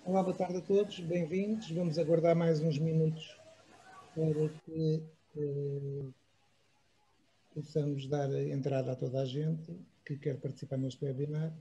Olá, boa tarde a todos, bem-vindos. Vamos aguardar mais uns minutos para que possamos dar entrada a toda a gente que quer participar neste webinar.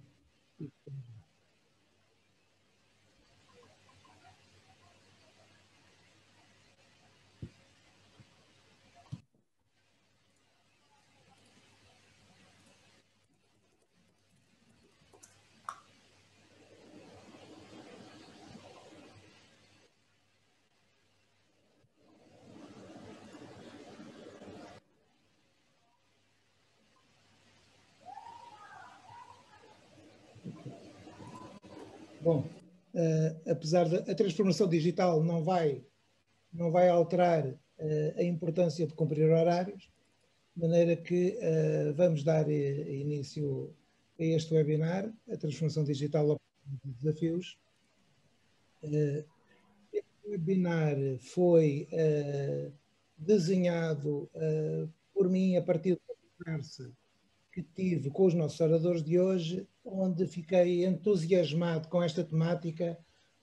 Bom, apesar da transformação digital não vai alterar a importância de cumprir horários, de maneira que vamos dar início a este webinar, a transformação digital de desafios. Este webinar foi desenhado por mim a partir da conversa que tive com os nossos oradores de hoje, onde fiquei entusiasmado com esta temática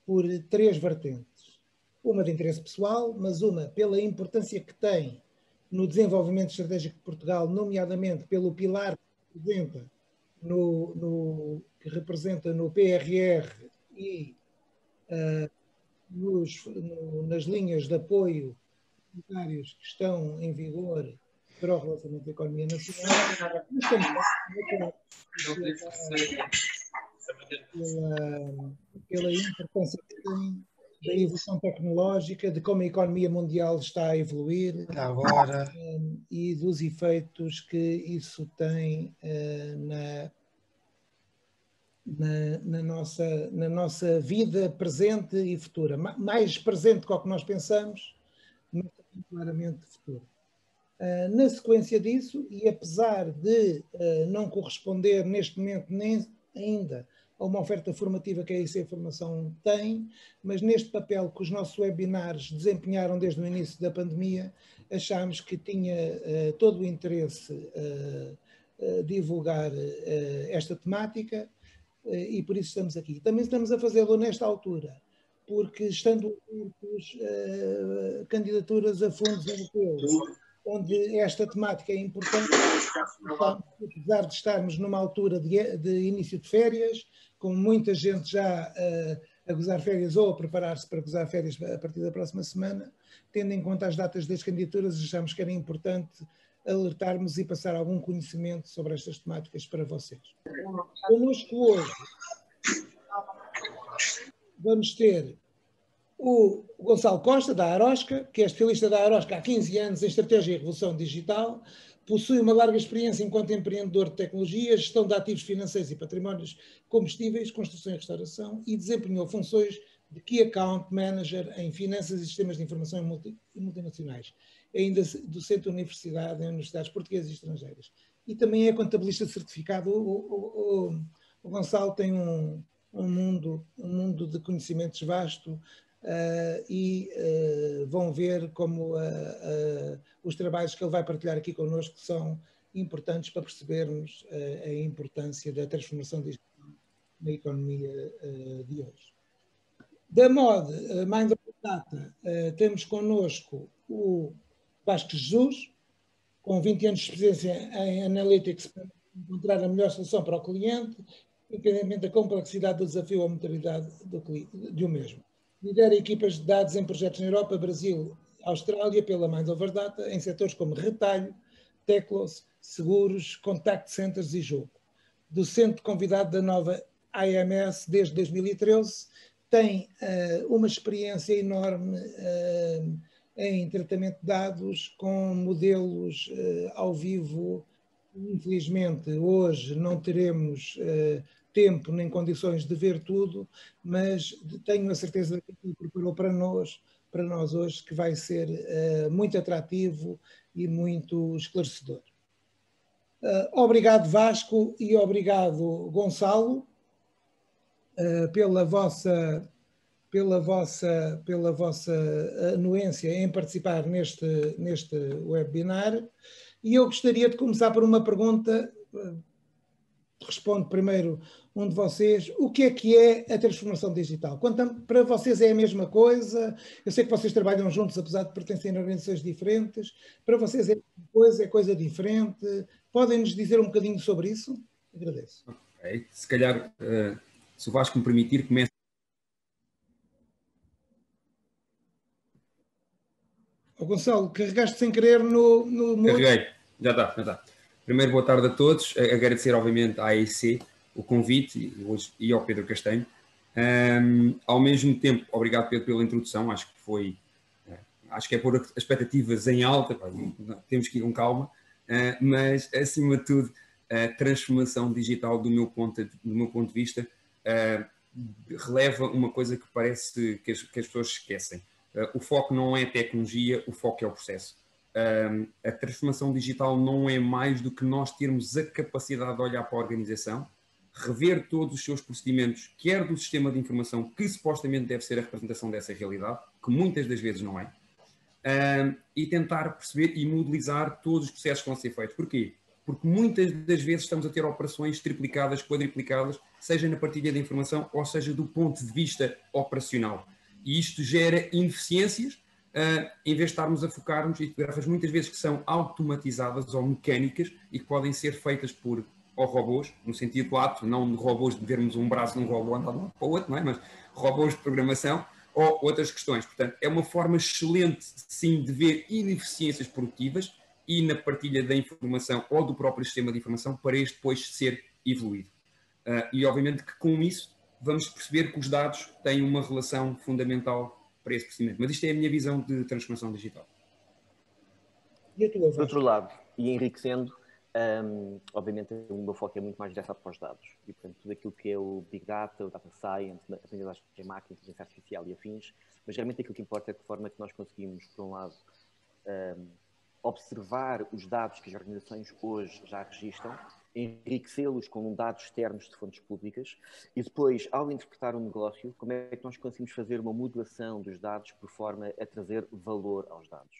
por três vertentes. Uma de interesse pessoal, mas uma pela importância que tem no desenvolvimento estratégico de Portugal, nomeadamente pelo pilar que representa no PRR e nas linhas de apoio comunitários que estão em vigor para o relacionamento da economia nacional, mas também pela importância que tem da evolução tecnológica, de como a economia mundial está a evoluir agora e dos efeitos que isso tem na nossa vida presente e futura. Mais presente do que nós pensamos, mas também claramente futura. Na sequência disso, e apesar de não corresponder neste momento nem ainda a uma oferta formativa que a IC Formação tem, mas neste papel que os nossos webinars desempenharam desde o início da pandemia, achámos que tinha todo o interesse divulgar esta temática e por isso estamos aqui. Também estamos a fazê-lo nesta altura, porque estando candidaturas a fundos europeus, onde esta temática é importante, apesar de estarmos numa altura de início de férias, com muita gente já a gozar férias ou a preparar-se para gozar férias a partir da próxima semana, tendo em conta as datas das candidaturas, achamos que era importante alertarmos e passar algum conhecimento sobre estas temáticas para vocês. Conosco hoje vamos ter o Gonçalo Costa, da Arosca, que é especialista da Arosca há 15 anos em estratégia e revolução digital, possui uma larga experiência enquanto empreendedor de tecnologia, gestão de ativos financeiros e patrimónios combustíveis, construção e restauração, e desempenhou funções de Key Account Manager em finanças e sistemas de informação e multinacionais, ainda docente de universidade em universidades portuguesas e estrangeiras. E também é contabilista certificado. O Gonçalo tem um mundo de conhecimentos vasto, e vão ver como os trabalhos que ele vai partilhar aqui connosco são importantes para percebermos a importância da transformação digital na economia de hoje. Da MOD Mind of Data, temos connosco o Vasco Jesus, com 20 anos de experiência em Analytics para encontrar a melhor solução para o cliente, independentemente da complexidade do desafio ou a maturidade de o mesmo. Lidera equipas de dados em projetos na Europa, Brasil, Austrália, pela Mind Over Data, em setores como retalho, teclos, seguros, contact centers e jogo. Docente convidado da nova IMS desde 2013, tem uma experiência enorme em tratamento de dados com modelos ao vivo. Infelizmente, hoje não teremos tempo nem condições de ver tudo, mas tenho a certeza que ele preparou para nós hoje, que vai ser muito atrativo e muito esclarecedor. Obrigado, Vasco, e obrigado, Gonçalo, pela vossa anuência em participar neste webinar. E eu gostaria de começar por uma pergunta. Respondo primeiro um de vocês, o que é a transformação digital? Para vocês é a mesma coisa? Eu sei que vocês trabalham juntos, apesar de pertencerem a organizações diferentes. Para vocês é coisa diferente? Podem nos dizer um bocadinho sobre isso? Agradeço. Okay. Se calhar, se o Vasco me permitir, começo. Gonçalo, carregaste sem querer no... Carreguei, já está. Primeiro, boa tarde a todos. Agradecer, obviamente, à AEC o convite e ao Pedro Castanho. Ao mesmo tempo, obrigado, Pedro, pela introdução. Acho que é pôr as expectativas em alta, temos que ir com calma, mas, acima de tudo, a transformação digital, do meu ponto de vista, releva uma coisa que parece que as pessoas esquecem. O foco não é a tecnologia, o foco é o processo. A transformação digital não é mais do que nós termos a capacidade de olhar para a organização, rever todos os seus procedimentos, quer do sistema de informação, que supostamente deve ser a representação dessa realidade, que muitas das vezes não é, e tentar perceber e modelizar todos os processos que vão ser feitos. Porquê? Porque muitas das vezes estamos a ter operações triplicadas, quadriplicadas, seja na partilha de informação ou seja do ponto de vista operacional. E isto gera ineficiências, em vez de estarmos a focarmos em tarefas muitas vezes que são automatizadas ou mecânicas e que podem ser feitas por robôs, no sentido lato, não de robôs de vermos um braço de um robô andar de um para o outro, não é? Mas robôs de programação ou outras questões. Portanto, é uma forma excelente, sim, de ver ineficiências produtivas e na partilha da informação ou do próprio sistema de informação para este depois ser evoluído. E, obviamente, que com isso vamos perceber que os dados têm uma relação fundamental para esse procedimento. Mas isto é a minha visão de transformação digital. E a tua, Por outro lado, e enriquecendo, obviamente o meu foco é muito mais direto para os dados. E, portanto, tudo aquilo que é o Big Data, o Data Science, a aprendizagem de máquina, inteligência artificial e afins, mas realmente aquilo que importa é de que forma que nós conseguimos, por um lado, observar os dados que as organizações hoje já registram, enriquecê-los com dados externos de fontes públicas e depois, ao interpretar um negócio, como é que nós conseguimos fazer uma modulação dos dados por forma a trazer valor aos dados.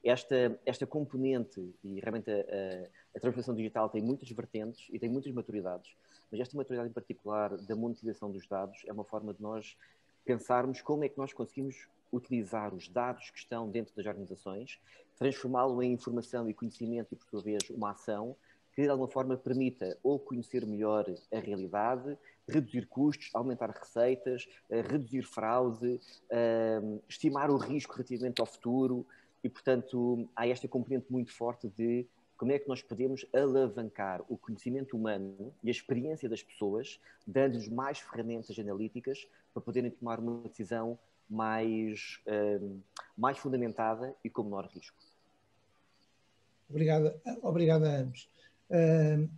Esta componente, e realmente a transformação digital tem muitas vertentes e tem muitas maturidades, mas esta maturidade em particular da monetização dos dados é uma forma de nós pensarmos como é que nós conseguimos utilizar os dados que estão dentro das organizações, transformá-lo em informação e conhecimento e, por sua vez, uma ação que, de alguma forma, permita ou conhecer melhor a realidade, reduzir custos, aumentar receitas, reduzir fraude, estimar o risco relativamente ao futuro e, portanto, há esta componente muito forte de como é que nós podemos alavancar o conhecimento humano e a experiência das pessoas, dando-lhes mais ferramentas analíticas para poderem tomar uma decisão mais fundamentada e com menor risco. Obrigado a ambos.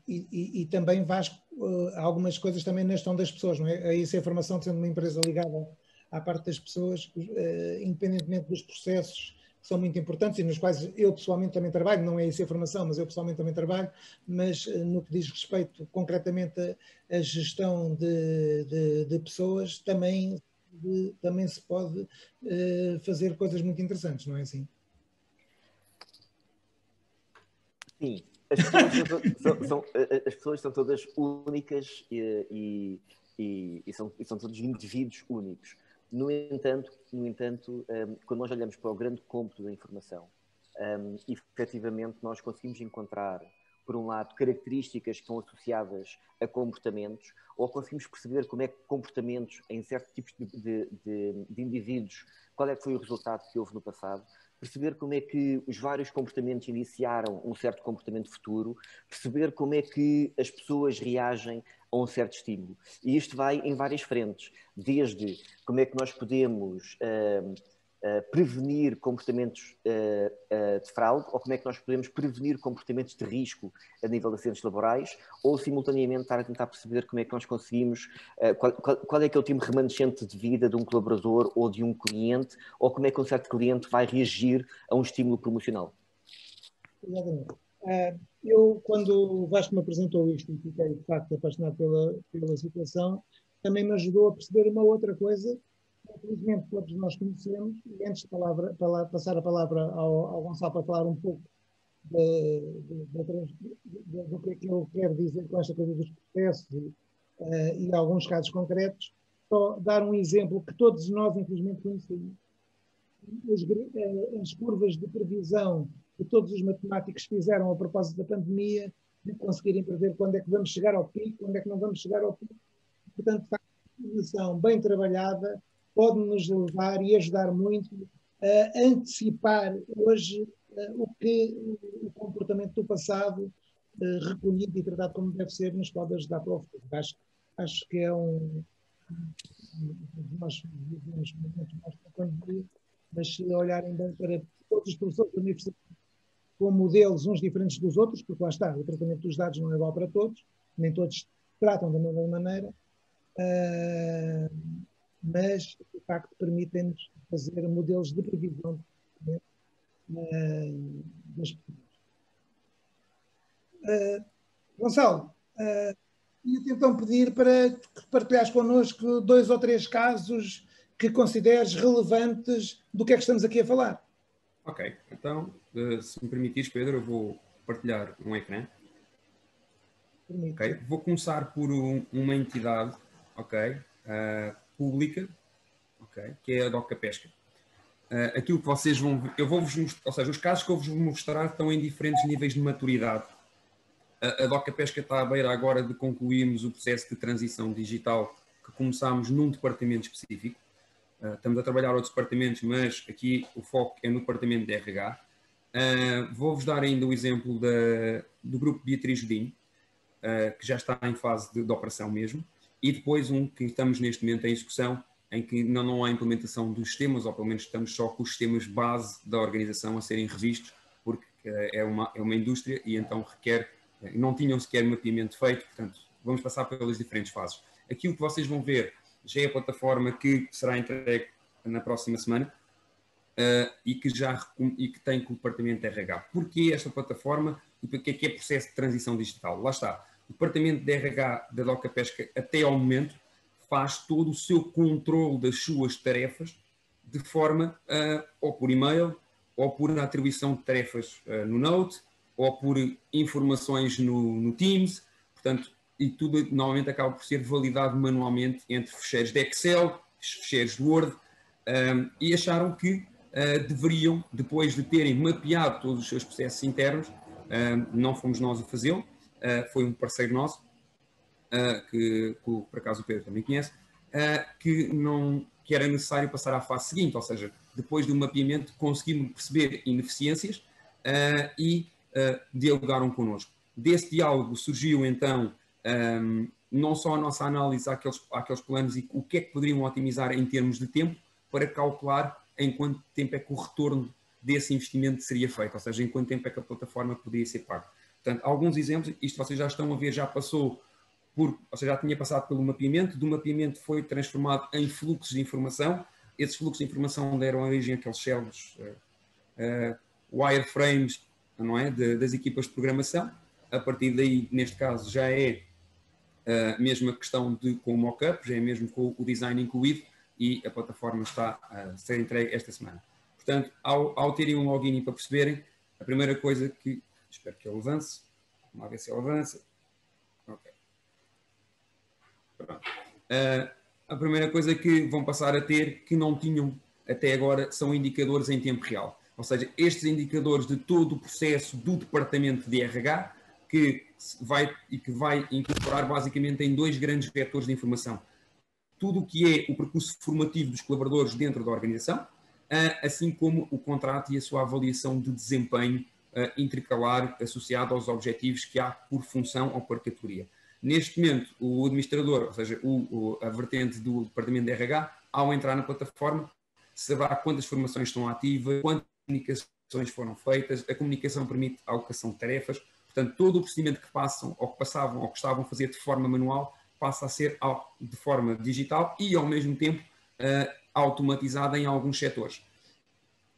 E também, Vasco, algumas coisas também na gestão das pessoas, não é? Isso é a formação, sendo uma empresa ligada à parte das pessoas, independentemente dos processos que são muito importantes e nos quais eu pessoalmente também trabalho, não é isso a formação, mas eu pessoalmente também trabalho, mas no que diz respeito concretamente à gestão de pessoas, também se pode fazer coisas muito interessantes, não é assim? Sim, as pessoas são todas únicas e são todos indivíduos únicos. No entanto, quando nós olhamos para o grande cômputo da informação, efetivamente nós conseguimos encontrar, por um lado, características que estão associadas a comportamentos, ou conseguimos perceber como é que comportamentos em certos tipos de indivíduos, qual é que foi o resultado que houve no passado, perceber como é que os vários comportamentos iniciaram um certo comportamento futuro, perceber como é que as pessoas reagem a um certo estímulo. E isto vai em várias frentes, desde como é que nós podemos prevenir comportamentos de fraude, ou como é que nós podemos prevenir comportamentos de risco a nível de acidentes laborais, ou simultaneamente estar a tentar perceber como é que nós conseguimos, qual é que é o tempo remanescente de vida de um colaborador ou de um cliente, ou como é que um certo cliente vai reagir a um estímulo promocional. Exatamente. Eu, quando o Vasco me apresentou isto e fiquei, de facto, apaixonado pela situação, também me ajudou a perceber uma outra coisa que, infelizmente, todos nós conhecemos, e antes de passar a palavra ao Gonçalo para falar um pouco do que é que eu quero dizer com esta coisa dos processos e alguns casos concretos. Só dar um exemplo que todos nós, infelizmente, conhecemos. As curvas de previsão que todos os matemáticos fizeram a propósito da pandemia, de conseguirem prever quando é que vamos chegar ao pico, quando é que não vamos chegar ao pico. Portanto, a informação bem trabalhada pode nos levar e ajudar muito a antecipar hoje o comportamento do passado, recolhido e tratado como deve ser, nos pode ajudar para o futuro. Acho que é nós vivemos momentos mais da pandemia, mas se olharem bem para todos os professores da universidade com modelos uns diferentes dos outros, porque lá está, o tratamento dos dados não é igual para todos, nem todos tratam da mesma maneira, mas, de facto, permitem-nos fazer modelos de previsão das pessoas. Gonçalo, ia-te então pedir para que partilhares connosco 2 ou 3 casos que consideres relevantes do que é que estamos aqui a falar. Ok, então, se me permitires, Pedro, eu vou partilhar um ecrã. Okay. Vou começar por uma entidade, pública, que é a DOCA Pesca. Aquilo que vocês vão ver, eu vou-vos mostrar, ou seja, os casos que eu vos vou mostrar estão em diferentes níveis de maturidade. A DOCA Pesca está à beira agora de concluirmos o processo de transição digital que começámos num departamento específico. Estamos a trabalhar outros departamentos, mas aqui o foco é no departamento de RH. Vou-vos dar ainda o exemplo do grupo Beatriz Godinho, que já está em fase de operação mesmo, e depois um que estamos neste momento em execução, em que não há implementação dos sistemas, ou pelo menos estamos só com os sistemas base da organização a serem revistos, porque é uma indústria e então não tinham sequer mapeamento feito, portanto vamos passar pelas diferentes fases. Aquilo que vocês vão ver já é a plataforma que será entregue na próxima semana e que tem com o departamento de RH. Porquê esta plataforma e porque é processo de transição digital? Lá está. O departamento de RH da DOCA Pesca, até ao momento, faz todo o seu controle das suas tarefas de forma, ou por e-mail, ou por atribuição de tarefas no Note, ou por informações no Teams, portanto, e tudo normalmente acaba por ser validado manualmente entre ficheiros de Excel, ficheiros de Word, e acharam que deveriam, depois de terem mapeado todos os seus processos internos, não fomos nós a fazê-lo, foi um parceiro nosso, que por acaso o Pedro também conhece, que era necessário passar à fase seguinte, ou seja, depois do mapeamento conseguimos perceber ineficiências e dialogaram connosco. Desse diálogo surgiu então não só a nossa análise àqueles planos e o que é que poderiam otimizar em termos de tempo para calcular em quanto tempo é que o retorno desse investimento seria feito, ou seja, em quanto tempo é que a plataforma poderia ser paga. Portanto, alguns exemplos, isto vocês já estão a ver, já passou ou seja, já tinha passado pelo mapeamento, do mapeamento foi transformado em fluxos de informação, esses fluxos de informação deram origem àqueles shells, wireframes, não é, das equipas de programação. A partir daí, neste caso, já é a mesma questão com o mock-up, já é mesmo com o design incluído e a plataforma está a ser entregue esta semana. Portanto, ao terem um login para perceberem, a primeira coisa que, espero que ele avance, vamos ver se ele avança. Ok. Pronto. A primeira coisa que vão passar a ter, que não tinham até agora, são indicadores em tempo real. Ou seja, estes indicadores de todo o processo do departamento de RH, que vai incorporar basicamente em 2 grandes vetores de informação. Tudo o que é o percurso formativo dos colaboradores dentro da organização, assim como o contrato e a sua avaliação de desempenho intercalar associado aos objetivos que há por função ou por categoria. Neste momento, o administrador, ou seja, a vertente do departamento de RH, ao entrar na plataforma, saberá quantas formações estão ativas, quantas comunicações foram feitas, a comunicação permite a alocação de tarefas, portanto, todo o procedimento que passam, ou que passavam, ou que estavam a fazer de forma manual, passa a ser de forma digital e, ao mesmo tempo, automatizada em alguns setores.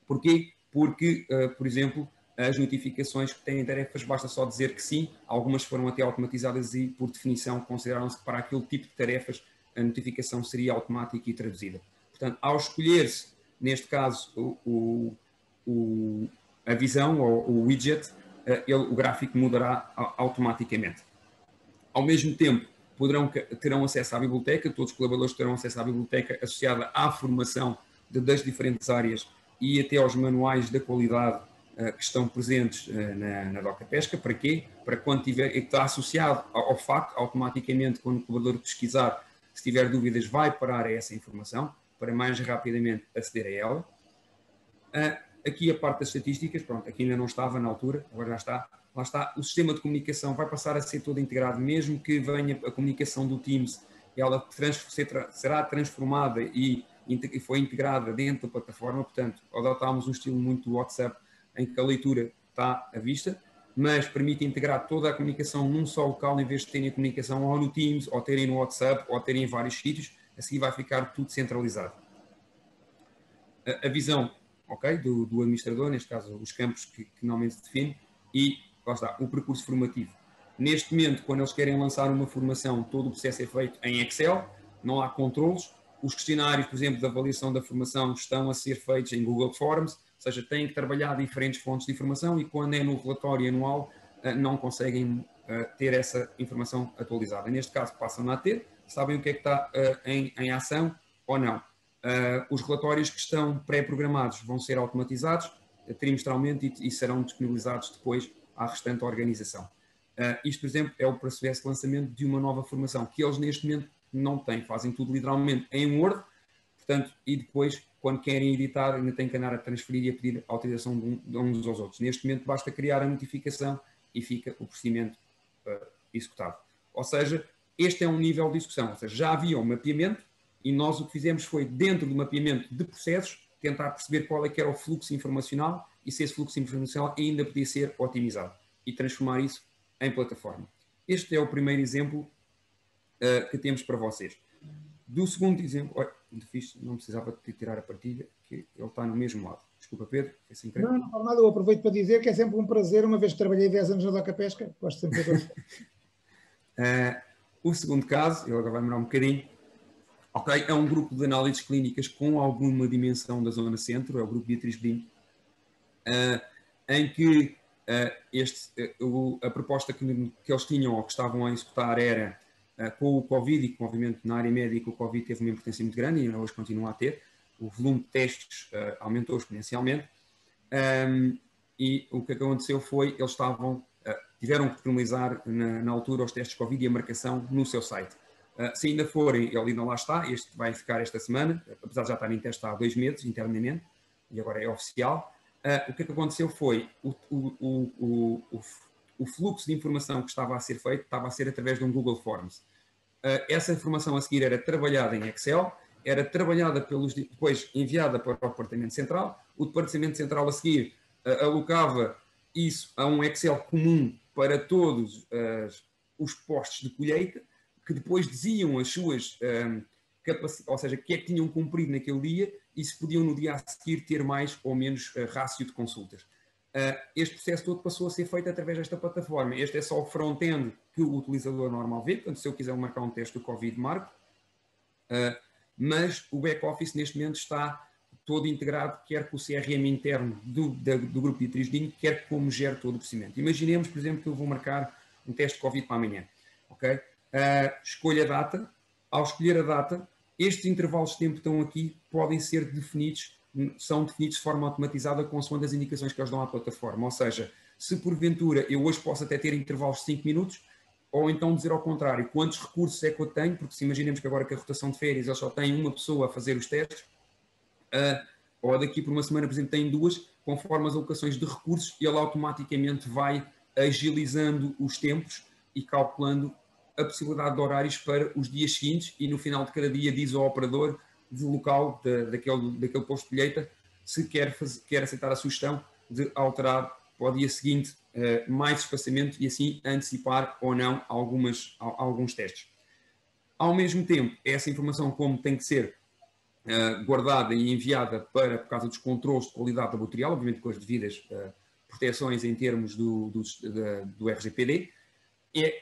Porquê? Porque, por exemplo, as notificações que têm tarefas, basta só dizer que sim, algumas foram até automatizadas e, por definição, consideraram-se que para aquele tipo de tarefas a notificação seria automática e traduzida. Portanto, ao escolher-se, neste caso, a visão ou o widget, o gráfico mudará automaticamente. Ao mesmo tempo, terão acesso à biblioteca, todos os colaboradores terão acesso à biblioteca associada à formação das diferentes áreas e até aos manuais da qualidade que estão presentes na DOCA Pesca. Para quê? Para quando tiver, está associado ao facto, automaticamente, quando o colaborador pesquisar, se tiver dúvidas, vai parar a essa informação, para mais rapidamente aceder a ela. Aqui a parte das estatísticas, pronto, aqui ainda não estava na altura, agora já está. Lá está, o sistema de comunicação vai passar a ser todo integrado, mesmo que venha a comunicação do Teams, ela será transformada e foi integrada dentro da plataforma. Portanto, adotámos um estilo muito do WhatsApp, em que a leitura está à vista, mas permite integrar toda a comunicação num só local, em vez de terem a comunicação ou no Teams, ou terem no WhatsApp, ou terem em vários sítios. Assim vai ficar tudo centralizado. A visão, okay, do administrador, neste caso os campos que normalmente se define, e lá está, o percurso formativo. Neste momento, quando eles querem lançar uma formação, todo o processo é feito em Excel, não há controlos. Os questionários, por exemplo, da avaliação da formação estão a ser feitos em Google Forms, ou seja, têm que trabalhar diferentes fontes de informação e quando é no relatório anual não conseguem ter essa informação atualizada. Neste caso, passam a ter, sabem o que é que está em ação ou não. Os relatórios que estão pré-programados vão ser automatizados trimestralmente e serão disponibilizados depois à restante organização. Isto, por exemplo, é o processo de lançamento de uma nova formação, que eles neste momento não têm, fazem tudo literalmente em Word, portanto, e depois, quando querem editar, ainda têm que andar a transferir e a pedir autorização de uns aos outros. Neste momento, basta criar a notificação e fica o procedimento executado. Ou seja, este é um nível de execução, ou seja, já havia um mapeamento e nós o que fizemos foi, dentro do mapeamento de processos, tentar perceber qual é que era o fluxo informacional e se esse fluxo informacional ainda podia ser otimizado e transformar isso em plataforma. Este é o primeiro exemplo que temos para vocês. Do segundo exemplo, não precisava de tirar a partilha, que ele está no mesmo lado. Desculpa, Pedro, é sem querer. Não falo nada, eu aproveito para dizer que é sempre um prazer, uma vez que trabalhei 10 anos na DOCA Pesca, gosto sempre de O segundo caso, ele agora vai demorar um bocadinho, okay, é um grupo de análises clínicas com alguma dimensão da zona centro, é o grupo Beatriz Godinho, em que a proposta que eles tinham ou que estavam a executar era com o Covid, e que obviamente na área médica o Covid teve uma importância muito grande e hoje continua a ter, o volume de testes aumentou exponencialmente, e o que aconteceu foi, eles tiveram que disponibilizar na altura os testes Covid e a marcação no seu site. Se ainda forem, ele ainda lá está, este vai ficar esta semana, apesar de já estar em teste há 2 meses internamente, e agora é oficial. O que aconteceu foi, o fluxo de informação que estava a ser feito, estava a ser através de um Google Forms. Essa informação a seguir era trabalhada em Excel, era trabalhada depois enviada para o Departamento Central, o Departamento Central a seguir alocava isso a um Excel comum para todos os postos de colheita, que depois diziam as suas capacidades, ou seja, o que é que tinham cumprido naquele dia e se podiam no dia a seguir ter mais ou menos rácio de consultas. Este processo todo passou a ser feito através desta plataforma. Este é só o front-end que o utilizador normal vê, portanto, se eu quiser marcar um teste do Covid, marco, mas o back-office neste momento está todo integrado, quer com o CRM interno do grupo Beatriz Godinho, quer como gera todo o procedimento. Imaginemos, por exemplo, que eu vou marcar um teste de Covid para amanhã. Okay? Escolha a data. Ao escolher a data, estes intervalos de tempo que estão aqui podem ser definidos, são definidos de forma automatizada consoante as indicações que eles dão à plataforma. Ou seja, se porventura eu hoje posso até ter intervalos de 5 minutos, ou então dizer ao contrário, quantos recursos é que eu tenho, porque se imaginemos que agora que a rotação de férias eles só têm uma pessoa a fazer os testes, ou daqui por uma semana, por exemplo, têm 2, conforme as alocações de recursos, ele automaticamente vai agilizando os tempos e calculando a possibilidade de horários para os dias seguintes e no final de cada dia diz ao operador de local daquele posto de colheita se quer aceitar a sugestão de alterar para o dia seguinte mais espaçamento e assim antecipar ou não alguns testes. Ao mesmo tempo, essa informação como tem que ser guardada e enviada por causa dos controles de qualidade laboratorial, obviamente com as devidas proteções em termos do RGPD,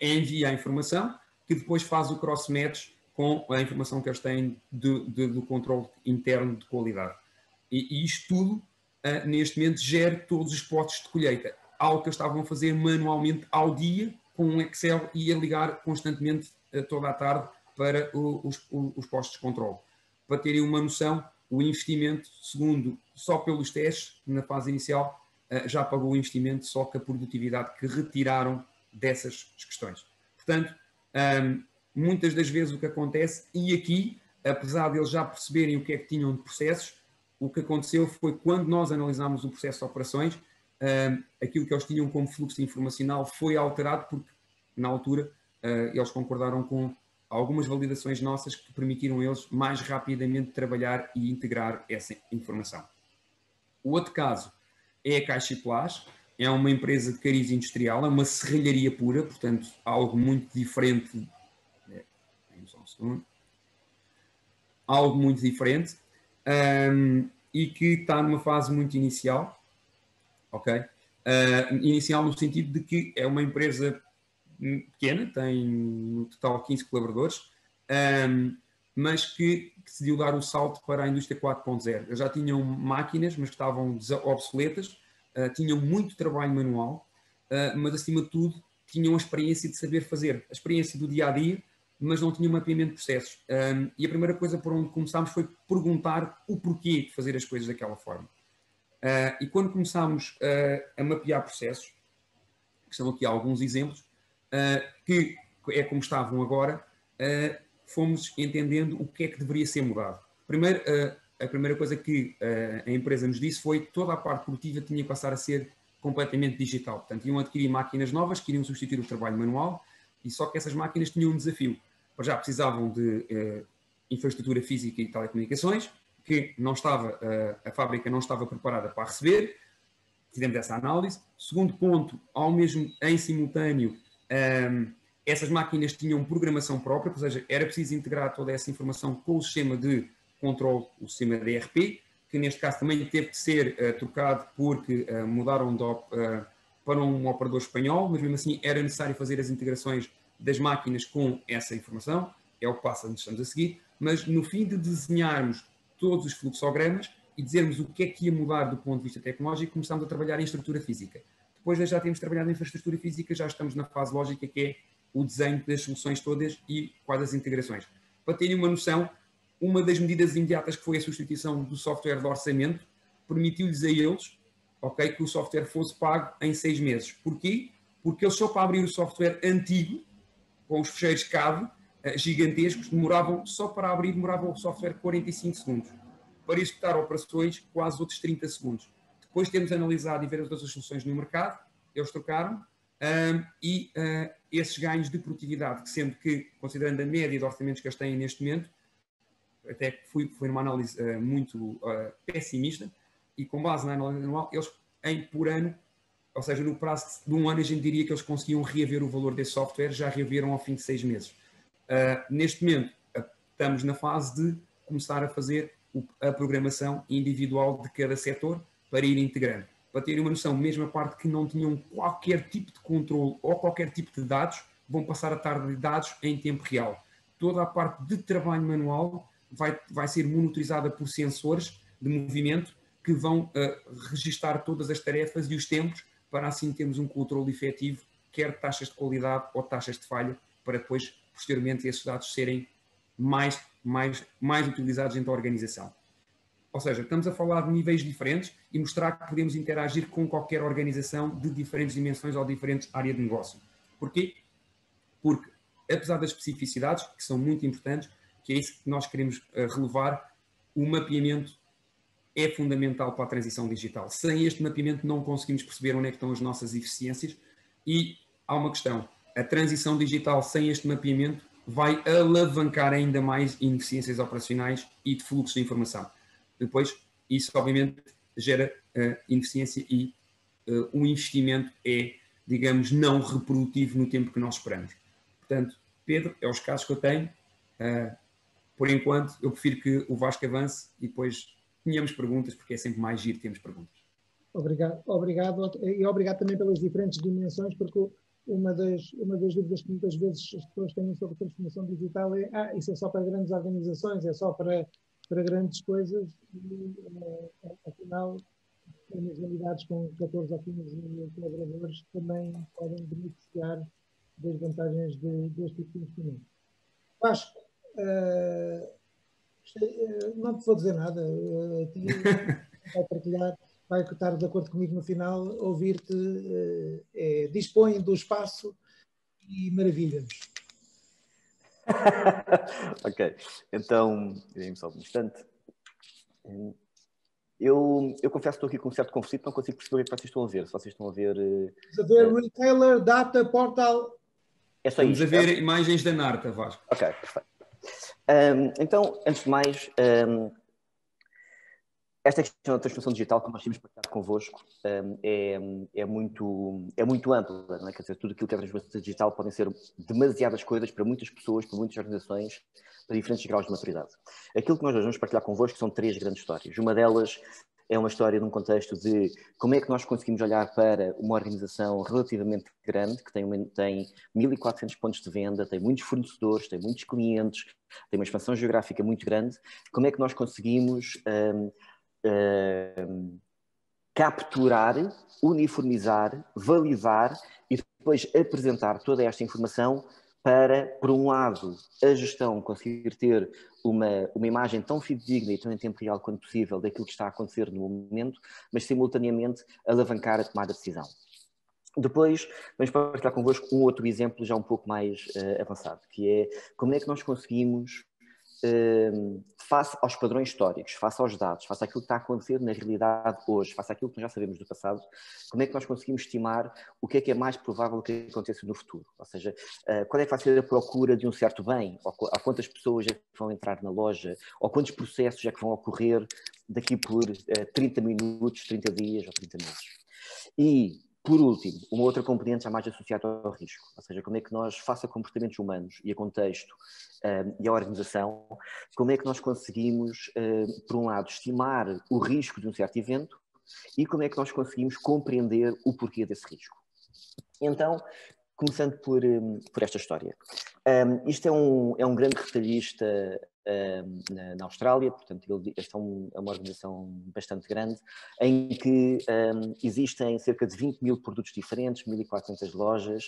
envia a informação que depois faz o cross-match com a informação que eles têm do controle interno de qualidade. E isto tudo, neste momento, gera todos os potes de colheita, algo que eles estavam a fazer manualmente ao dia, com um Excel e a ligar constantemente toda a tarde para os postos de controle. Para terem uma noção, o investimento, segundo, só pelos testes, na fase inicial, já pagou o investimento só com a produtividade que retiraram dessas questões. Portanto, muitas das vezes o que acontece, e aqui, apesar de eles já perceberem o que é que tinham de processos, o que aconteceu foi quando nós analisámos o processo de operações, aquilo que eles tinham como fluxo informacional foi alterado porque, na altura, eles concordaram com algumas validações nossas que permitiram eles mais rapidamente trabalhar e integrar essa informação. O outro caso é a Caixa e Plás, é uma empresa de cariz industrial, é uma serralharia pura, portanto, algo muito diferente. Algo muito diferente e que está numa fase muito inicial, ok? Inicial no sentido de que é uma empresa pequena, tem no total 15 colaboradores, mas que decidiu dar o salto para a indústria 4.0. Eles já tinham máquinas, mas que estavam obsoletas, tinham muito trabalho manual, mas acima de tudo tinham a experiência de saber fazer, a experiência do dia a dia, mas não tinham mapeamento de processos. E a primeira coisa por onde começámos foi perguntar o porquê de fazer as coisas daquela forma. E quando começámos a mapear processos, que estão aqui alguns exemplos, que é como estavam agora, fomos entendendo o que é que deveria ser mudado. Primeiro, a primeira coisa que a empresa nos disse foi que toda a parte produtiva tinha que passar a ser completamente digital. Portanto, iam adquirir máquinas novas que iriam substituir o trabalho manual, e só que essas máquinas tinham um desafio. Para já precisavam de infraestrutura física e telecomunicações, que não estava, a fábrica não estava preparada para receber. Fizemos essa análise. Segundo ponto, ao mesmo em simultâneo, essas máquinas tinham programação própria, ou seja, era preciso integrar toda essa informação com o sistema de controle, o sistema de ERP, que neste caso também teve que ser trocado porque mudaram para um operador espanhol, mas mesmo assim era necessário fazer as integrações das máquinas com essa informação, é o passo onde estamos a seguir, mas no fim de desenharmos todos os fluxogramas e dizermos o que é que ia mudar do ponto de vista tecnológico, começámos a trabalhar em estrutura física. Depois de já termos trabalhado em infraestrutura física, já estamos na fase lógica, que é o desenho das soluções todas e quais as integrações. Para terem uma noção, uma das medidas imediatas que foi a substituição do software de orçamento permitiu-lhes a eles, ok, que o software fosse pago em 6 meses. Porquê? Porque eles só para abrir o software antigo, com os fecheiros CAD gigantescos, demoravam, só para abrir, demoravam o software 45 segundos. Para executar operações, quase outros 30 segundos. Depois temos analisado e ver as outras soluções no mercado, eles trocaram, esses ganhos de produtividade, sendo que, considerando a média de orçamentos que eles têm neste momento, até que foi numa análise muito pessimista, e com base na análise anual, eles, por ano, ou seja, no prazo de um ano, a gente diria que eles conseguiam reaver o valor desse software, já reaveram ao fim de 6 meses. Neste momento, estamos na fase de começar a fazer a programação individual de cada setor para ir integrando. Para terem uma noção, mesmo a parte que não tinham qualquer tipo de controle ou qualquer tipo de dados, vão passar a estar de dados em tempo real. Toda a parte de trabalho manual vai ser monitorizada por sensores de movimento que vão registar todas as tarefas e os tempos para assim termos um controle efetivo, quer de taxas de qualidade ou taxas de falha, para depois, posteriormente, esses dados serem mais utilizados dentro da organização. Ou seja, estamos a falar de níveis diferentes e mostrar que podemos interagir com qualquer organização de diferentes dimensões ou diferentes áreas de negócio. Porquê? Porque, apesar das especificidades, que são muito importantes, que é isso que nós queremos relevar, o mapeamento é fundamental para a transição digital. Sem este mapeamento não conseguimos perceber onde é que estão as nossas eficiências e há uma questão, a transição digital sem este mapeamento vai alavancar ainda mais ineficiências operacionais e de fluxo de informação. Depois, isso obviamente gera ineficiência e o investimento é, digamos, não reprodutivo no tempo que nós esperamos. Portanto, Pedro, é os casos que eu tenho. Por enquanto, eu prefiro que o Vasco avance e depois tenhamos perguntas, porque é sempre mais giro termos perguntas. Obrigado e obrigado também pelas diferentes dimensões, porque uma das dúvidas que muitas vezes as pessoas têm sobre a transformação digital é isso é só para grandes organizações, é só para grandes coisas, e afinal, as unidades com 14 ou 15 colaboradores também podem beneficiar das vantagens deste tipo de investimento. Vasco, não te vou dizer nada. Vai partilhar, vai estar de acordo comigo no final, ouvir-te, dispõe do espaço e maravilha-nos. Ok, então, dê-me só um instante. Eu confesso que estou aqui com um certo conflito, não consigo perceber o que vocês estão a ver. Se vocês estão a ver... Estamos a ver Retailer Data Portal. É só Estamos isto, a ver certo? imagens da Narta, Vasco. Ok, perfeito. Então, antes de mais, esta questão da transformação digital, como nós tínhamos partilhado convosco, é muito ampla, não é? Quer dizer, tudo aquilo que é transformação digital podem ser demasiadas coisas para muitas pessoas, para muitas organizações, para diferentes graus de maturidade. Aquilo que nós hoje vamos partilhar convosco são 3 grandes histórias. Uma delas é uma história num contexto de como é que nós conseguimos olhar para uma organização relativamente grande, que tem 1.400 pontos de venda, tem muitos fornecedores, tem muitos clientes, tem uma expansão geográfica muito grande, como é que nós conseguimos capturar, uniformizar, validar e depois apresentar toda esta informação para, por um lado, a gestão conseguir ter uma imagem tão fidedigna e tão em tempo real quanto possível daquilo que está a acontecer no momento, mas simultaneamente alavancar a tomada de decisão. Depois, vamos partilhar convosco um outro exemplo já um pouco mais avançado, que é como é que nós conseguimos, face aos padrões históricos, face aos dados, face àquilo que está a acontecer na realidade hoje, face àquilo que nós já sabemos do passado, como é que nós conseguimos estimar o que é mais provável que aconteça no futuro? Ou seja, qual é que vai ser a procura de um certo bem? Ou quantas pessoas é que vão entrar na loja? Ou quantos processos é que vão ocorrer daqui por 30 minutos, 30 dias ou 30 meses? E, por último, uma outra componente já mais associada ao risco, ou seja, como é que nós, face a comportamentos humanos e a contexto e a organização, como é que nós conseguimos, por um lado, estimar o risco de um certo evento e como é que nós conseguimos compreender o porquê desse risco. Então, começando por esta história. Isto é um grande retalhista na Austrália, portanto, esta é uma organização bastante grande, em que existem cerca de 20 mil produtos diferentes, 1.400 lojas,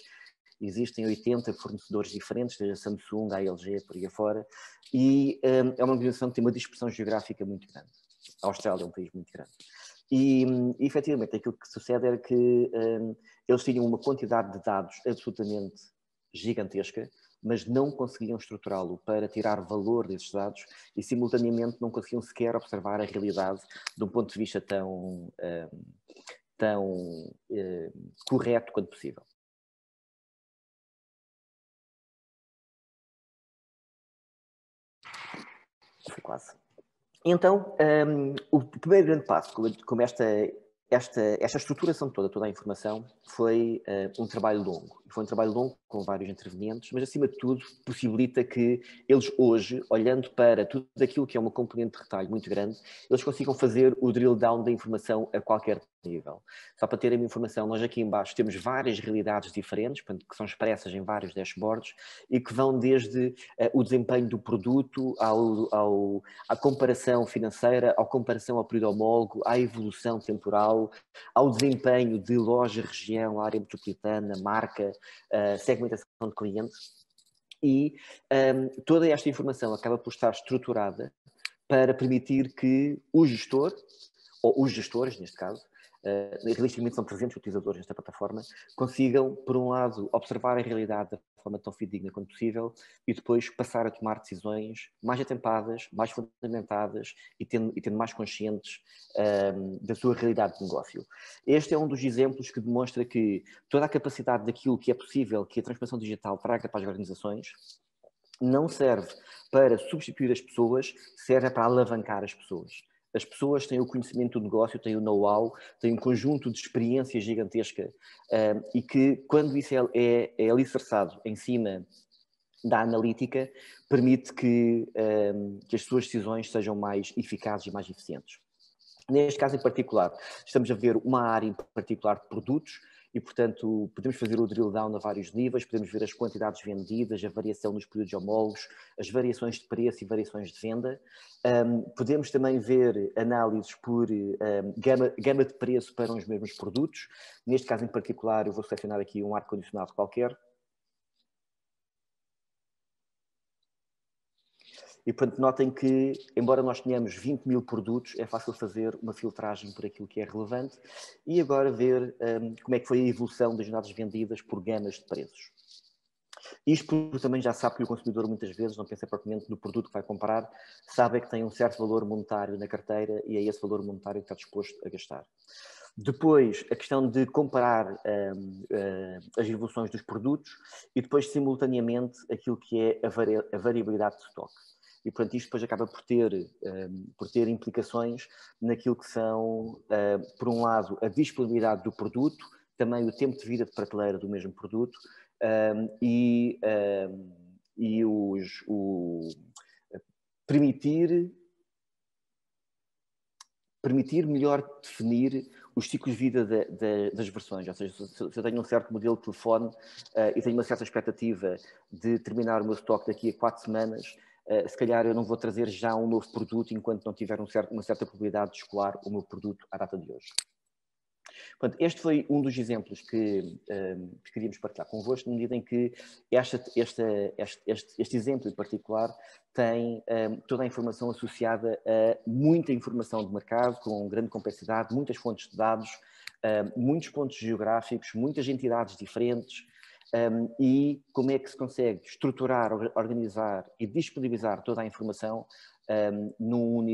existem 80 fornecedores diferentes, desde a Samsung, a LG, por aí afora, e é uma organização que tem uma dispersão geográfica muito grande. A Austrália é um país muito grande. E efetivamente, aquilo que sucede era que eles tinham uma quantidade de dados absolutamente gigantesca, mas não conseguiam estruturá-lo para tirar valor desses dados e, simultaneamente, não conseguiam sequer observar a realidade de um ponto de vista tão correto quanto possível. Foi quase. Então, o primeiro grande passo, como esta estruturação toda a informação, foi um trabalho longo. Foi um trabalho longo com vários intervenientes, mas, acima de tudo, possibilita que eles hoje, olhando para tudo aquilo que é uma componente de retalho muito grande, eles consigam fazer o drill down da informação a qualquer nível. Só para terem informação, nós aqui em baixo temos várias realidades diferentes, que são expressas em vários dashboards e que vão desde o desempenho do produto à comparação financeira, à comparação ao período homólogo, à evolução temporal, ao desempenho de loja, região, área metropolitana, marca, segmentação de cliente. E toda esta informação acaba por estar estruturada para permitir que o gestor, ou os gestores, neste caso, realisticamente são 300 utilizadores nesta plataforma, consigam, por um lado, observar a realidade da forma tão fidedigna quanto possível e depois passar a tomar decisões mais atempadas, mais fundamentadas e tendo mais conscientes da sua realidade de negócio. Este é um dos exemplos que demonstra que toda a capacidade daquilo que é possível que a transformação digital traga para as organizações não serve para substituir as pessoas, serve para alavancar as pessoas. As pessoas têm o conhecimento do negócio, têm o know-how, têm um conjunto de experiência gigantesca e que, quando isso é alicerçado em cima da analítica, permite que as suas decisões sejam mais eficazes e mais eficientes. Neste caso em particular, estamos a ver uma área em particular de produtos e, portanto, podemos fazer o drill down a vários níveis, podemos ver as quantidades vendidas, a variação nos períodos homólogos, as variações de preço e variações de venda. Podemos também ver análises por gama de preço para os mesmos produtos. Neste caso em particular, eu vou selecionar aqui um ar-condicionado qualquer. E, portanto, notem que, embora nós tenhamos 20 mil produtos, é fácil fazer uma filtragem por aquilo que é relevante e agora ver como é que foi a evolução das unidades vendidas por gamas de preços. Isto porque também já sabe que o consumidor muitas vezes não pensa propriamente no produto que vai comprar, sabe que tem um certo valor monetário na carteira e é esse valor monetário que está disposto a gastar. Depois, a questão de comparar as evoluções dos produtos e depois, simultaneamente, aquilo que é a variabilidade de estoque. E, portanto, isto depois acaba por ter implicações naquilo que são, por um lado, a disponibilidade do produto, também o tempo de vida de prateleira do mesmo produto e permitir melhor definir os ciclos de vida das versões. Ou seja, se eu tenho um certo modelo de telefone e tenho uma certa expectativa de terminar o meu estoque daqui a 4 semanas, se calhar eu não vou trazer já um novo produto enquanto não tiver uma certa probabilidade de escoar o meu produto à data de hoje. Portanto, este foi um dos exemplos que queríamos partilhar convosco, na medida em que este exemplo em particular tem toda a informação associada a muita informação de mercado, com grande complexidade, muitas fontes de dados, muitos pontos geográficos, muitas entidades diferentes, e como é que se consegue estruturar, organizar e disponibilizar toda a informação numa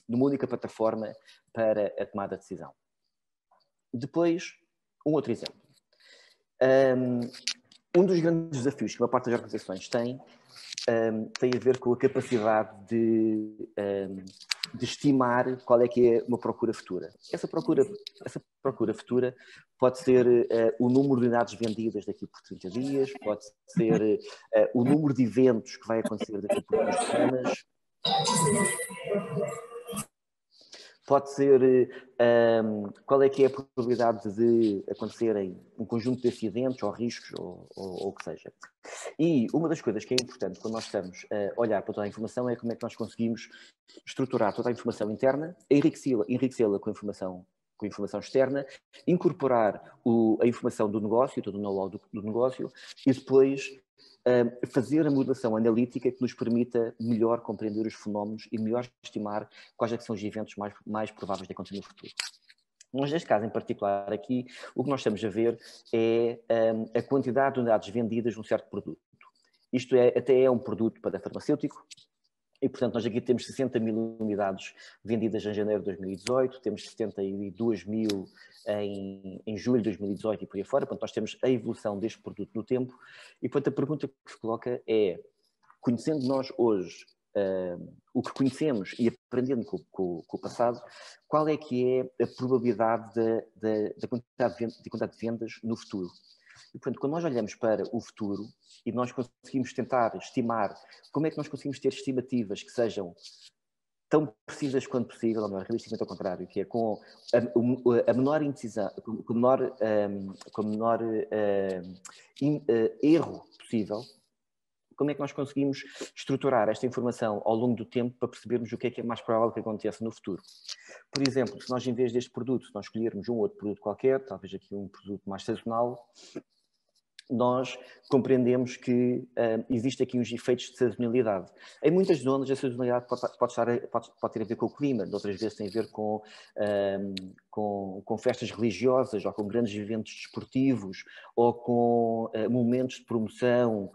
única plataforma para a tomada de decisão. Depois, um outro exemplo. Um dos grandes desafios que uma parte das organizações tem a ver com a capacidade de estimar qual é que é uma procura futura. Essa procura futura pode ser o número de unidades vendidas daqui por 30 dias, pode ser o número de eventos que vai acontecer daqui por 2 semanas, pode ser qual é que é a probabilidade de acontecerem um conjunto de acidentes ou riscos ou o que seja. E uma das coisas que é importante quando nós estamos a olhar para toda a informação é como é que nós conseguimos estruturar toda a informação interna, enriquecê-la com a informação externa, incorporar a informação do negócio, todo o know-how do negócio, e depois fazer a modelação analítica que nos permita melhor compreender os fenómenos e melhor estimar quais é que são os eventos mais prováveis de acontecer no futuro. Mas neste caso em particular aqui, o que nós estamos a ver é a quantidade de unidades vendidas num certo produto. Isto até é um produto para farmacêutico, e portanto nós aqui temos 60 mil unidades vendidas em janeiro de 2018, temos 72 mil em julho de 2018 e por aí fora. Portanto, nós temos a evolução deste produto no tempo e, portanto, a pergunta que se coloca é, conhecendo nós hoje o que conhecemos e aprendendo com o passado, qual é que é a probabilidade da quantidade de vendas no futuro? E, portanto, quando nós olhamos para o futuro e nós conseguimos tentar estimar como é que nós conseguimos ter estimativas que sejam tão precisas quanto possível, ou melhor, realisticamente ao contrário, que é com a menor indecisão, com o menor erro possível, como é que nós conseguimos estruturar esta informação ao longo do tempo para percebermos o que é mais provável que aconteça no futuro. Por exemplo, se nós em vez deste produto, se nós escolhermos um outro produto qualquer, talvez aqui um produto mais sazonal, nós compreendemos que existe aqui os efeitos de sazonalidade. Em muitas zonas a sazonalidade pode ter a ver com o clima, outras vezes tem a ver com festas religiosas, ou com grandes eventos desportivos, ou com momentos de promoção,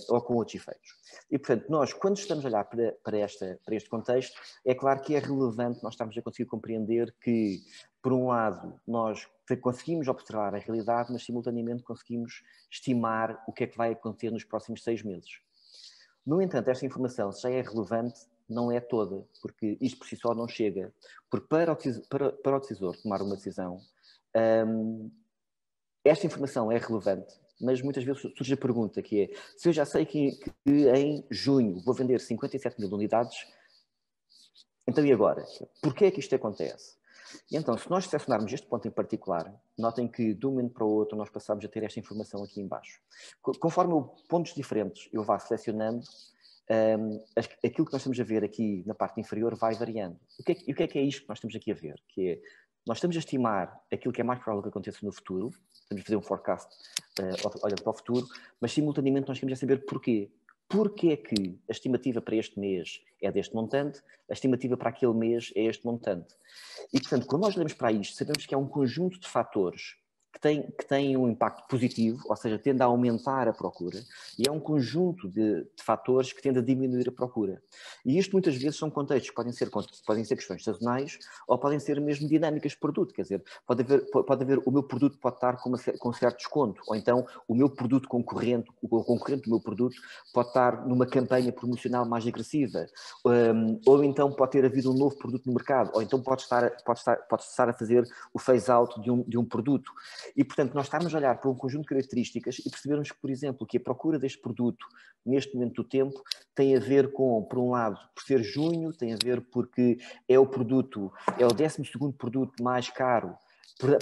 ou com outros efeitos. E, portanto, nós, quando estamos a olhar para este contexto, é claro que é relevante nós estarmos a conseguir compreender que, por um lado, nós conseguimos observar a realidade, mas simultaneamente conseguimos estimar o que é que vai acontecer nos próximos 6 meses. No entanto, esta informação, se já é relevante, não é toda, porque isto por si só não chega. Porque para o decisor tomar uma decisão, esta informação é relevante, mas muitas vezes surge a pergunta que é, se eu já sei que em junho vou vender 57 mil unidades, então e agora? Porquê é que isto acontece? E então, se nós selecionarmos este ponto em particular, notem que de um momento para o outro nós passamos a ter esta informação aqui em baixo. Conforme pontos diferentes eu vá selecionando, aquilo que nós estamos a ver aqui na parte inferior vai variando. O que é isto que nós estamos aqui a ver? Que é, nós estamos a estimar aquilo que é mais provável que aconteça no futuro, estamos a fazer um forecast olhando para o futuro, mas simultaneamente nós queremos saber porquê. porque é que a estimativa para este mês é deste montante, a estimativa para aquele mês é este montante. E, portanto, quando nós olhamos para isto, sabemos que há um conjunto de fatores que têm um impacto positivo, ou seja, tende a aumentar a procura, e é um conjunto de fatores que tende a diminuir a procura. E isto muitas vezes são contextos que podem ser questões sazonais ou podem ser mesmo dinâmicas de produto, quer dizer, pode haver o meu produto pode estar com certo desconto, ou então o meu produto concorrente, o concorrente do meu produto pode estar numa campanha promocional mais agressiva, ou então pode ter havido um novo produto no mercado, ou então pode estar a fazer o phase-out de um produto. E, portanto, nós estarmos a olhar para um conjunto de características e percebermos que, por exemplo, que a procura deste produto, neste momento do tempo, tem a ver com, por um lado, por ser junho, tem a ver porque é o 12º produto mais caro,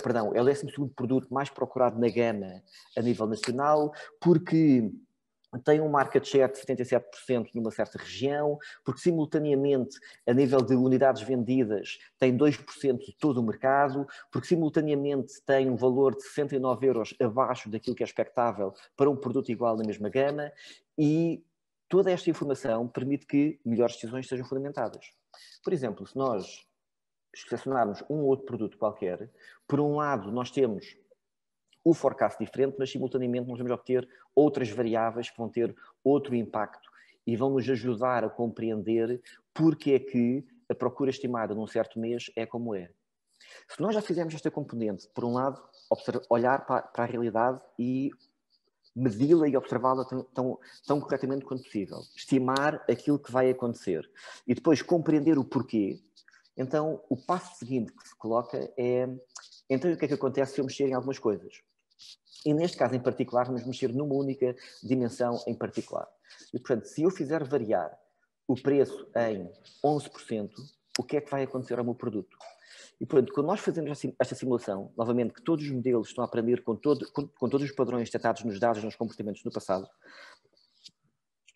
perdão, é o 12º produto mais procurado na gama a nível nacional, porque tem um market share de 77% numa certa região, porque simultaneamente, a nível de unidades vendidas, tem 2% de todo o mercado, porque simultaneamente tem um valor de 69 euros abaixo daquilo que é expectável para um produto igual na mesma gama, e toda esta informação permite que melhores decisões sejam fundamentadas. Por exemplo, se nós selecionarmos um ou outro produto qualquer, por um lado nós temos o forecast diferente, mas simultaneamente nós vamos obter outras variáveis que vão ter outro impacto e vão nos ajudar a compreender porque é que a procura estimada num certo mês é como é. Se nós já fizermos esta componente, por um lado, olhar para a realidade e medi-la e observá-la tão corretamente quanto possível, estimar aquilo que vai acontecer e depois compreender o porquê, então o passo seguinte que se coloca é, então o que é que acontece se eu mexer em algumas coisas? E neste caso em particular, vamos mexer numa única dimensão em particular. E, portanto, se eu fizer variar o preço em 11%, o que é que vai acontecer ao meu produto? E, portanto, quando nós fazemos esta simulação, novamente, que todos os modelos estão a aprender com todos os padrões detectados nos dados e nos comportamentos no passado,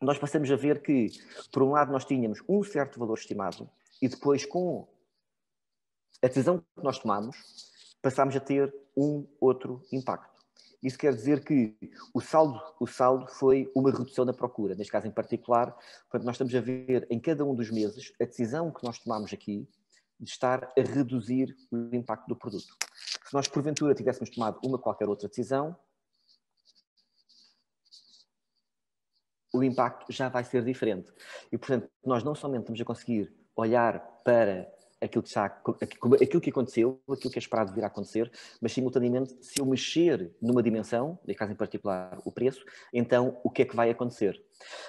nós passamos a ver que, por um lado, nós tínhamos um certo valor estimado e depois, com a decisão que nós tomamos, passámos a ter um outro impacto. Isso quer dizer que o saldo foi uma redução da procura. Neste caso em particular, portanto, nós estamos a ver em cada um dos meses a decisão que nós tomamos aqui de estar a reduzir o impacto do produto. Se nós, porventura, tivéssemos tomado uma qualquer outra decisão, o impacto já vai ser diferente. E, portanto, nós não somente estamos a conseguir olhar para aquilo que aconteceu, aquilo que é esperado vir a acontecer, mas simultaneamente, se eu mexer numa dimensão, neste caso em particular o preço, então o que é que vai acontecer?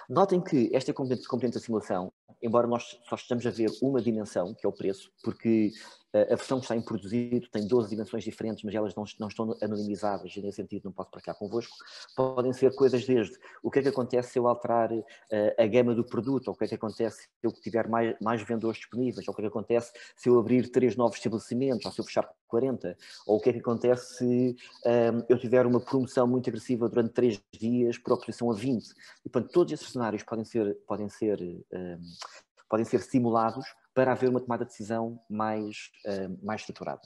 Notem que esta componente de simulação, embora nós só estejamos a ver uma dimensão, que é o preço, porque a versão que está em produzido tem 12 dimensões diferentes, mas elas não estão anonimizadas, e nesse sentido não posso partilhar convosco, podem ser coisas desde o que é que acontece se eu alterar a gama do produto, ou o que é que acontece se eu tiver mais vendedores disponíveis, ou o que é que acontece se eu abrir 3 novos estabelecimentos, ou se eu fechar 40, ou o que é que acontece se eu tiver uma promoção muito agressiva durante 3 dias por oposição a 20. E, portanto, todos esses cenários podem ser simulados para haver uma tomada de decisão mais estruturada.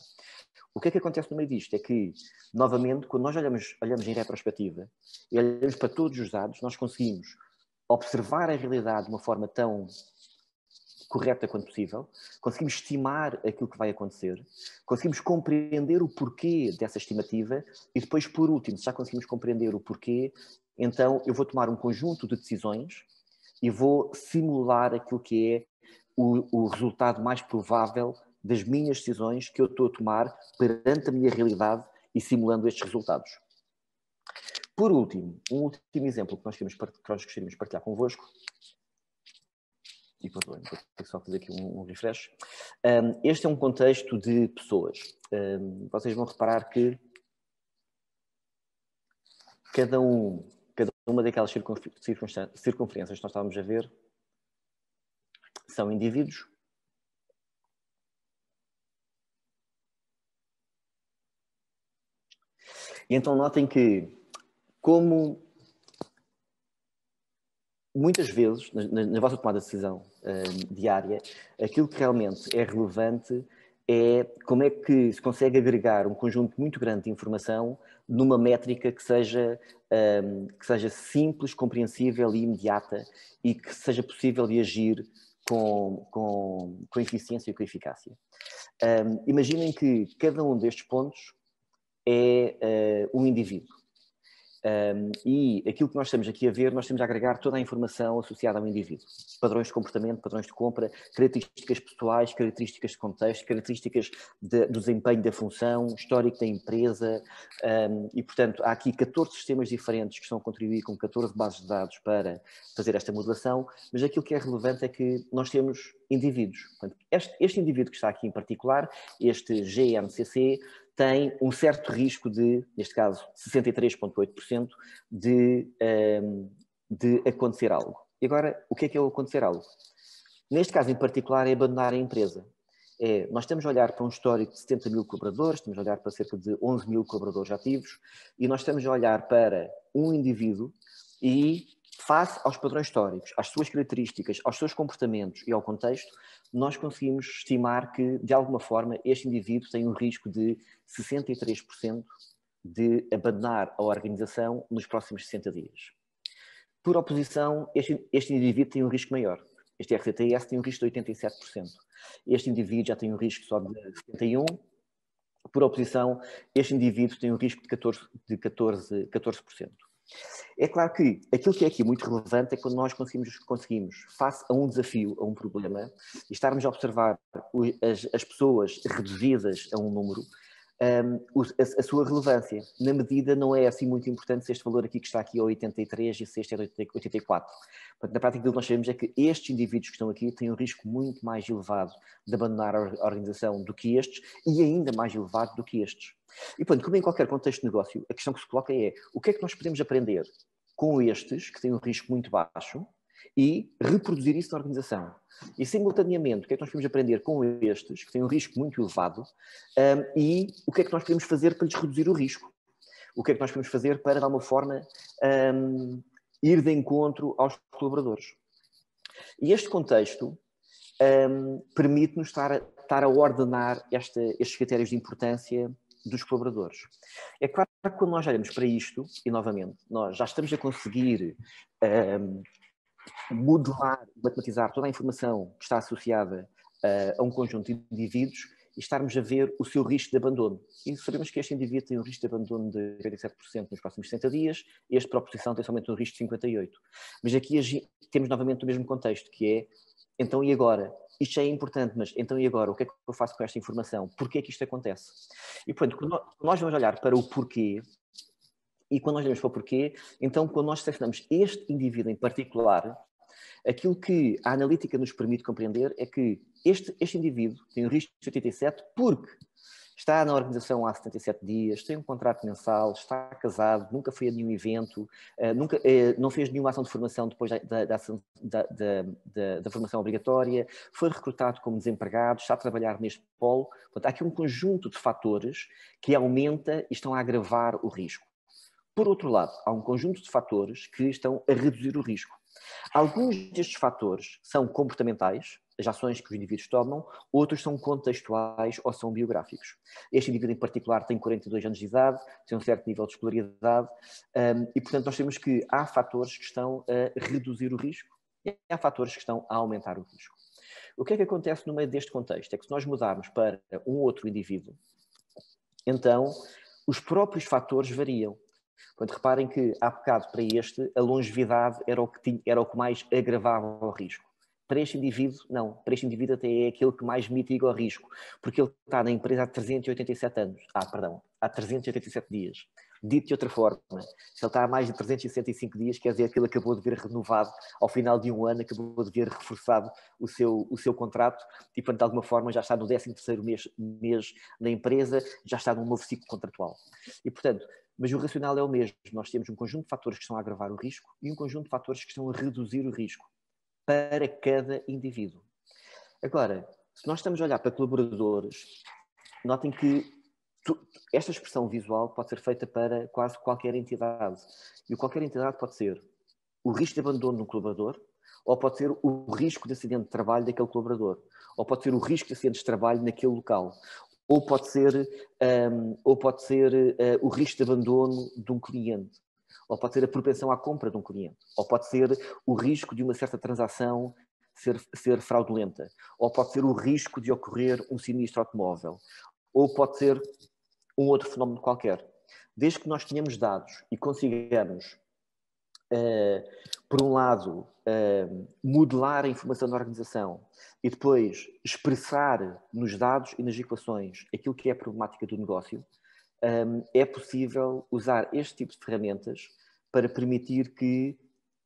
O que é que acontece no meio disto? É que, novamente, quando nós olhamos em retrospectiva e olhamos para todos os dados, nós conseguimos observar a realidade de uma forma tão correta quanto possível, conseguimos estimar aquilo que vai acontecer, conseguimos compreender o porquê dessa estimativa e depois, por último, se já conseguimos compreender o porquê, então eu vou tomar um conjunto de decisões e vou simular aquilo que é o resultado mais provável das minhas decisões que eu estou a tomar perante a minha realidade e simulando estes resultados. Por último, um último exemplo que nós gostaríamos de partilhar convosco, e vou ter só fazer aqui um refresh. Este é um contexto de pessoas. Vocês vão reparar que cada uma daquelas circunferências que nós estávamos a ver são indivíduos. E então notem que, como muitas vezes, na vossa tomada de decisão diária, aquilo que realmente é relevante é como é que se consegue agregar um conjunto muito grande de informação numa métrica que seja simples, compreensível e imediata e que seja possível de agir com eficiência e com eficácia. Imaginem que cada um destes pontos é um indivíduo. E aquilo que nós estamos aqui a ver, nós temos a agregar toda a informação associada ao indivíduo. Padrões de comportamento, padrões de compra, características pessoais, características de contexto, características do desempenho da função, histórico da empresa, e portanto há aqui 14 sistemas diferentes que estão a contribuir com 14 bases de dados para fazer esta modelação, mas aquilo que é relevante é que nós temos indivíduos. Portanto, este indivíduo que está aqui em particular, este GMCC, tem um certo risco de, neste caso, 63,8% de acontecer algo. E agora, o que é o acontecer algo? Neste caso em particular é abandonar a empresa. Nós estamos a olhar para um histórico de 70 mil colaboradores, estamos a olhar para cerca de 11 mil colaboradores ativos e nós estamos a olhar para um indivíduo e, face aos padrões históricos, às suas características, aos seus comportamentos e ao contexto, nós conseguimos estimar que, de alguma forma, este indivíduo tem um risco de 63% de abandonar a organização nos próximos 60 dias. Por oposição, este indivíduo tem um risco maior. Este RCTS tem um risco de 87%. Este indivíduo já tem um risco só de 71%. Por oposição, este indivíduo tem um risco de 14%. É claro que aquilo que é aqui muito relevante é quando nós conseguimos, face a um desafio, a um problema, e estarmos a observar as pessoas reduzidas a um número, a sua relevância. Na medida não é assim muito importante se este valor aqui que está aqui é 83 e se este é 84. Portanto, na prática, aquilo que nós sabemos é que estes indivíduos que estão aqui têm um risco muito mais elevado de abandonar a organização do que estes e ainda mais elevado do que estes. E, portanto, como em qualquer contexto de negócio, a questão que se coloca é o que é que nós podemos aprender com estes, que têm um risco muito baixo, e reproduzir isso na organização. E, simultaneamente, o que é que nós podemos aprender com estes, que têm um risco muito elevado, e o que é que nós podemos fazer para lhes reduzir o risco? O que é que nós podemos fazer para, de alguma forma, ir de encontro aos colaboradores? E este contexto permite-nos estar a ordenar estes critérios de importância dos colaboradores. É claro que quando nós olhamos para isto, e novamente, nós já estamos a conseguir modelar, matematizar toda a informação que está associada a um conjunto de indivíduos e estarmos a ver o seu risco de abandono. E sabemos que este indivíduo tem um risco de abandono de 87% nos próximos 60 dias, e este, por oposição, tem somente um risco de 58%. Mas aqui temos novamente o mesmo contexto, que é, então e agora? Isto já é importante, mas então e agora? O que é que eu faço com esta informação? Porquê é que isto acontece? E, portanto, quando nós vamos olhar para o porquê, e quando nós olhamos para o porquê, então, quando nós selecionamos este indivíduo em particular, aquilo que a analítica nos permite compreender é que este indivíduo tem um risco de 87 porque está na organização há 77 dias, tem um contrato mensal, está casado, nunca foi a nenhum evento, não fez nenhuma ação de formação depois da formação obrigatória, foi recrutado como desempregado, está a trabalhar neste polo. Portanto, há aqui um conjunto de fatores que aumenta e estão a agravar o risco. Por outro lado, há um conjunto de fatores que estão a reduzir o risco. Alguns destes fatores são comportamentais, as ações que os indivíduos tomam, outros são contextuais ou são biográficos. Este indivíduo em particular tem 42 anos de idade, tem um certo nível de escolaridade e, portanto, nós temos que há fatores que estão a reduzir o risco e há fatores que estão a aumentar o risco. O que é que acontece no meio deste contexto? É que se nós mudarmos para um outro indivíduo, então os próprios fatores variam. Portanto, reparem que, há bocado, para este, a longevidade era o que mais agravava o risco. Para este indivíduo, não. Para este indivíduo até é aquele que mais mitiga o risco, porque ele está na empresa há 387 anos. Há 387 dias. Dito de outra forma, se ele está há mais de 365 dias, quer dizer que ele acabou de ver renovado, ao final de um ano, acabou de ver reforçado o seu contrato e, portanto, de alguma forma, já está no 13º mês na empresa, já está num novo ciclo contratual. E, portanto, mas o racional é o mesmo. Nós temos um conjunto de fatores que estão a agravar o risco e um conjunto de fatores que estão a reduzir o risco para cada indivíduo. Agora, se nós estamos a olhar para colaboradores, notem que esta expressão visual pode ser feita para quase qualquer entidade. E qualquer entidade pode ser o risco de abandono no colaborador, ou pode ser o risco de acidente de trabalho daquele colaborador, ou pode ser o risco de acidentes de trabalho naquele local, ou pode ser o risco de abandono de um cliente, ou pode ser a propensão à compra de um cliente, ou pode ser o risco de uma certa transação ser fraudulenta, ou pode ser o risco de ocorrer um sinistro automóvel, ou pode ser um outro fenómeno qualquer. Desde que nós tenhamos dados e consigamos, por um lado, modelar a informação da organização e depois expressar nos dados e nas equações aquilo que é a problemática do negócio, é possível usar este tipo de ferramentas para permitir que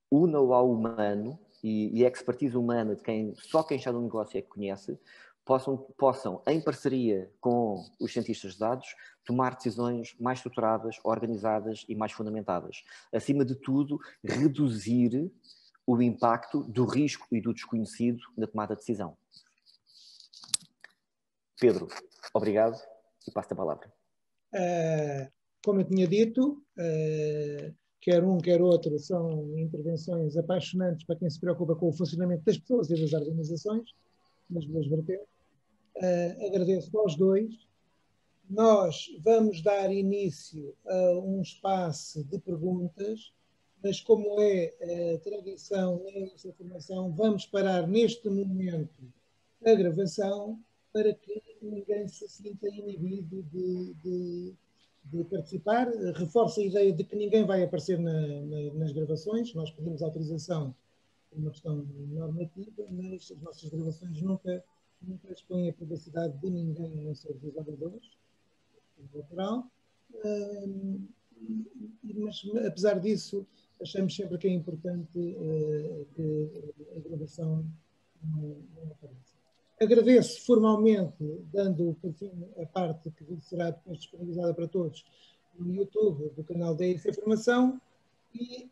o know-how humano e a expertise humana de só quem está no negócio é que conhece, possam, em parceria com os cientistas de dados, tomar decisões mais estruturadas, organizadas e mais fundamentadas. Acima de tudo, reduzir o impacto do risco e do desconhecido na tomada de decisão. Pedro, obrigado e passo-te a palavra. Como eu tinha dito, quer um, quer outro, são intervenções apaixonantes para quem se preocupa com o funcionamento das pessoas e das organizações, nas duas vertentes. Agradeço aos dois. Nós vamos dar início a um espaço de perguntas, mas como é tradição nesta formação, vamos parar neste momento a gravação para que ninguém se sinta inibido de participar. Reforço a ideia de que ninguém vai aparecer nas gravações. Nós pedimos autorização por uma questão normativa, mas as nossas gravações nunca expõem a privacidade de ninguém, nem seus visualizadores, natural. Mas, apesar disso, achamos sempre que é importante que a gravação não apareça. Agradeço formalmente, dando por fim a parte que será depois disponibilizada para todos no YouTube do canal da IC Formação, e